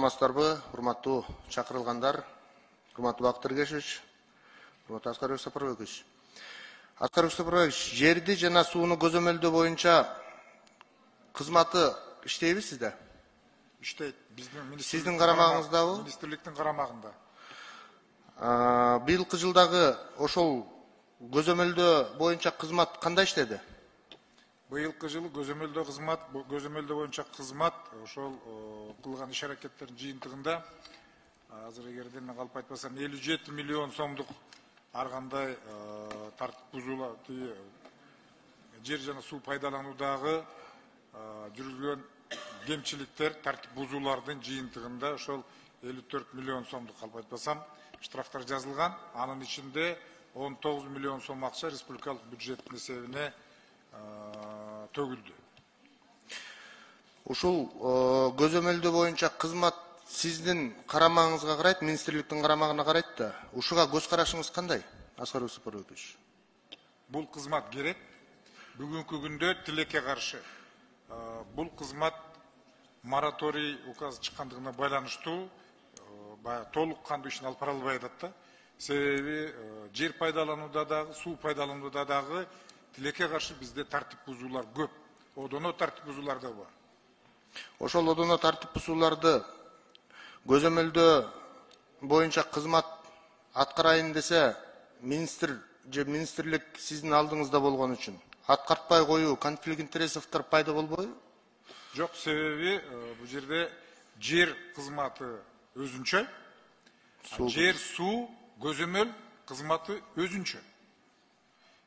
Саламатсыздарбы, урматтуу чакырылгандар, урматтуу Бактыр Тергешевич, урматтуу Аскарбек Сапарбекович. Аскарбек Сапарбекович, жерди жана сууну көзөмөлдөө боюнча кызматы иштейби сизде? İşte bizden Сиздин карамагыңыздабы? Министрликтин карамагында. Быйылкы жылдагы ошол көзөмөлдөө боюнча кызмат кандай иштеди? Быйылкы жылы көзөмөлдөө боюнча кызмат ошол кылган иш аракеттердин жыйынтыгында азыр эгерден мен калп айтпасам 57 миллион сомдук ар кандай тартип бузуулар, жер жана суу пайдалануудагы жүргүзүлгөн кемчиликтер, тартип бузуулардын жыйынтыгында ошол 54 миллион сомдук калп айтпасам штрафтар жазылган. Анын ичинде 19 миллион сом акча республикалык бюджеттин эсебине төгүлдү. Ушул көзөмөлдөө боюнча кызмат сиздин карамагыңызга карайт, министрликтин карамагына карайт да. Ушуга көз карашыңыз кандай, Аскарбек Сапарбекович? Бул кызмат керек. Бүгүнкү күндө тилекке каршы бул кызмат мораторий указ чыккандыгына байланыштуу толук кандуу ишин алып бара албай атат да. Себеби жер пайдаланууда дагы, суу пайдаланууда дагы тилекке каршы бизде тартип бузуулар көп. Одоно тартип бузуулар да бар. Ошол одоно тартип бузууларды көзөмөлдөө боюнча кызмат аткарайын десе, министрлик сиздин алдыңызда болгон үчүн аткартпай коюу конфликт интересовдор пайда болбойбу? Жок, себеби бул жерде жер кызматы өзүнчө, жер суу көзөмөл кызматы өзүнчө.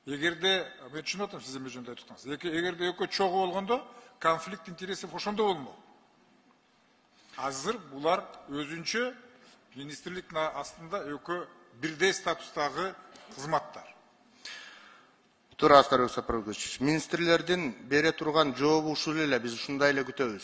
Эгерде мен түшүнүп атам, сиз эме жөнүндө айтып атасыз. Эгерде экөө чогуу болгондо конфликт интересов ошондо болмок. Азыр булар өзүнчө министрликтин астында экөө бирдей статустагы кызматтар. Туура, Аскарбек Сапарбекович, министрлердин бере турган жообу ушул эле, биз ушундай эле күтөбүз.